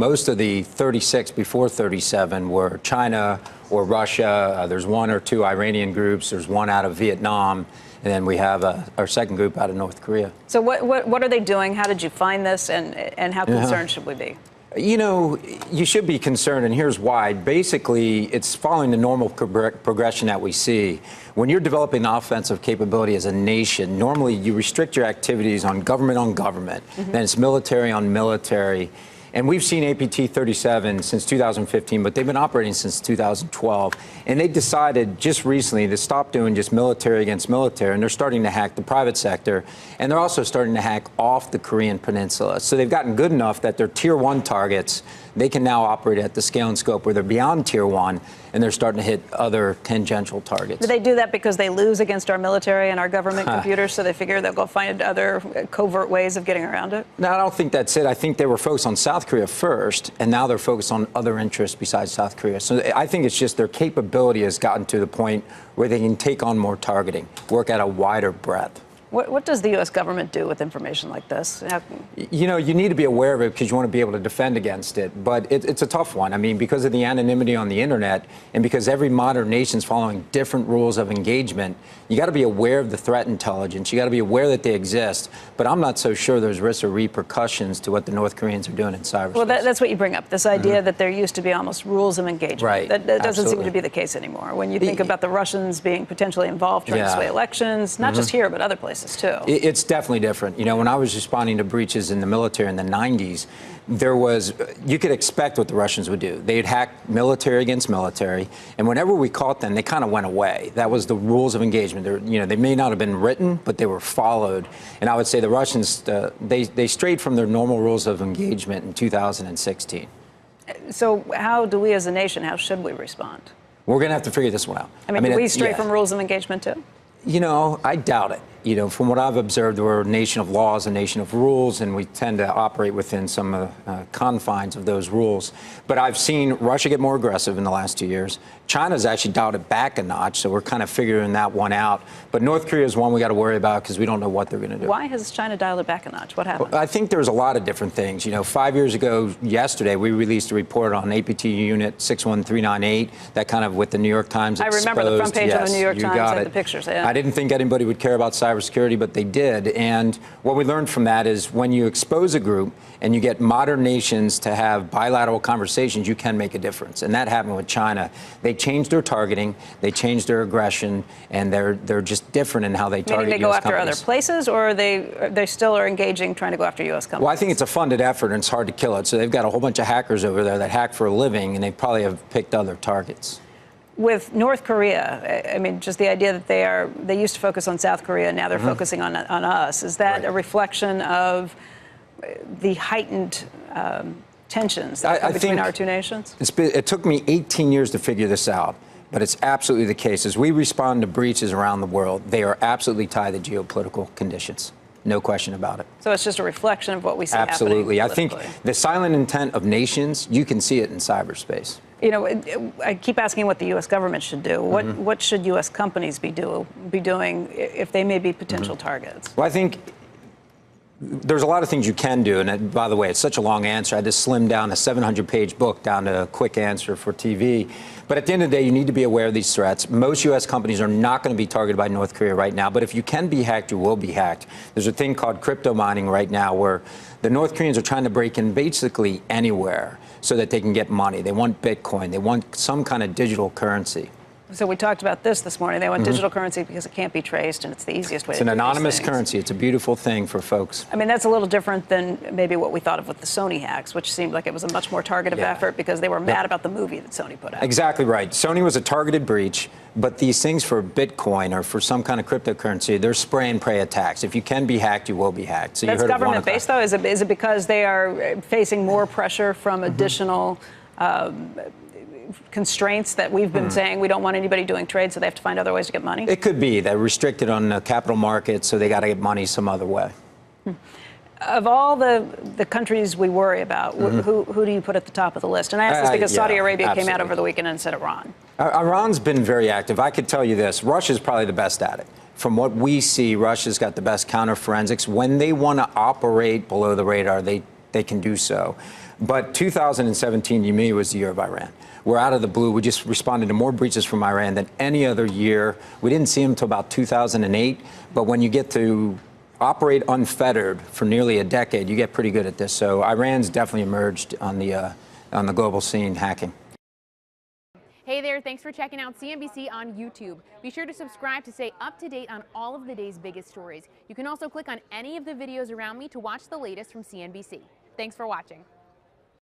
most of the 36 before 37 were China or Russia. There's one or two Iranian groups. There's one out of Vietnam. And then we have our second group out of North Korea. So what are they doing? How did you find this? And how concerned should we be? You know, you should be concerned, and here's why. Basically, it's following the normal progression that we see. When you're developing offensive capability as a nation, normally you restrict your activities on government, then it's military on military. And we've seen APT-37 since 2015, but they've been operating since 2012. And they decided just recently to stop doing just military against military, and they're starting to hack the private sector, and they're also starting to hack off the Korean peninsula. So they've gotten good enough that they're tier 1 targets. They can now operate at the scale and scope where they're beyond tier 1, and they're starting to hit other tangential targets. Do they do that because they lose against our military and our government computers, so they figure they'll go find other covert ways of getting around it? No, I don't think that's it. I think they were focused on South Korea first, and now they're focused on other interests besides South Korea. So I think it's just their capability has gotten to the point where they can take on more targeting, work at a wider breadth. What does the U.S. government do with information like this? You know, you need to be aware of it because you want to be able to defend against it. But it's a tough one. I mean, because of the anonymity on the internet and because every modern nation's following different rules of engagement, you got to be aware of the threat intelligence. You got to be aware that they exist. But I'm not so sure there's risks or repercussions to what the North Koreans are doing in cyberspace. Well, that's what you bring up, this idea that there used to be almost rules of engagement. Right. That doesn't seem to be the case anymore. When you think about the Russians being potentially involved trying to sway elections, not just here, but other places too. It's definitely different. You know, when I was responding to breaches in the military in the 90s, you could expect what the Russians would do. They'd hack military against military, and whenever we caught them, they kind of went away. That was the rules of engagement. They may not have been written, but they were followed. And I would say the Russians, they strayed from their normal rules of engagement in 2016. So how do we as a nation, how should we respond? We're going to have to figure this one out. I mean, do we stray from rules of engagement too? You know, I doubt it. You know, from what I've observed, we're a nation of laws, a nation of rules, and we tend to operate within some confines of those rules. But I've seen Russia get more aggressive in the last 2 years. China's actually dialed it back a notch, so we're kind of figuring that one out. But North Korea is one we got to worry about because we don't know what they're going to do. Why has China dialed it back a notch? What happened? Well, I think there's a lot of different things. You know, 5 years ago, yesterday, we released a report on APT Unit 61398, that kind of with the New York Times exposed. I remember the front page of the New York Times had the pictures. Yeah. I didn't think anybody would care about cybersecurity, but they did. And what we learned from that is when you expose a group and you get modern nations to have bilateral conversations, you can make a difference. And that happened with China. They changed their targeting, they changed their aggression, and they're just different in how they target Meaning they go after companies. other places, or they still are engaging, trying to go after U.S. companies? Well, I think it's a funded effort, and it's hard to kill it. So they've got a whole bunch of hackers over there that hack for a living, and they probably have picked other targets. With North Korea, I mean, just the idea that they used to focus on South Korea, now they're focusing on us. Is that a reflection of the heightened tensions between our two nations? It took me 18 years to figure this out, but it's absolutely the case. As we respond to breaches around the world, they are absolutely tied to geopolitical conditions. No question about it. So it's just a reflection of what we see Absolutely. happening I think the silent intent of nations, you can see it in cyberspace. You know, I keep asking what the U.S. government should do. What should U.S. companies be doing if they may be potential targets? Well, I think there's a lot of things you can do. And by the way, it's such a long answer. I had to slim down a 700-page book down to a quick answer for TV. But at the end of the day, you need to be aware of these threats. Most U.S. companies are not going to be targeted by North Korea right now. But if you can be hacked, you will be hacked. There's a thing called crypto mining right now where the North Koreans are trying to break in basically anywhere so that they can get money. They want Bitcoin. They want some kind of digital currency. So we talked about this morning. They want digital currency because it can't be traced, and it's the easiest way to do It's an anonymous these currency. It's a beautiful thing for folks. I mean, that's a little different than maybe what we thought of with the Sony hacks, which seemed like it was a much more targeted effort because they were mad about the movie that Sony put out. Exactly right. Sony was a targeted breach, but these things for Bitcoin or for some kind of cryptocurrency, they're spray and pray attacks. If you can be hacked, you will be hacked. So that's government-based, though? Is it because they are facing more pressure from additional constraints that we've been saying we don't want anybody doing trade, so they have to find other ways to get money? It could be. They're restricted on the capital markets, so they got to get money some other way. Of all the countries we worry about, who do you put at the top of the list? And I ask this because Saudi Arabia came out over the weekend and said Iran. Iran's been very active. I could tell you this. Russia's probably the best at it. From what we see, Russia's got the best counter-forensics. When they want to operate below the radar, they can do so. But 2017, to me, was the year of Iran. We're out of the blue. We just responded to more breaches from Iran than any other year. We didn't see them until about 2008. But when you get to operate unfettered for nearly a decade, you get pretty good at this. So Iran's definitely emerged on the global scene hacking. Hey there, thanks for checking out CNBC on YouTube. Be sure to subscribe to stay up to date on all of the day's biggest stories. You can also click on any of the videos around me to watch the latest from CNBC. Thanks for watching.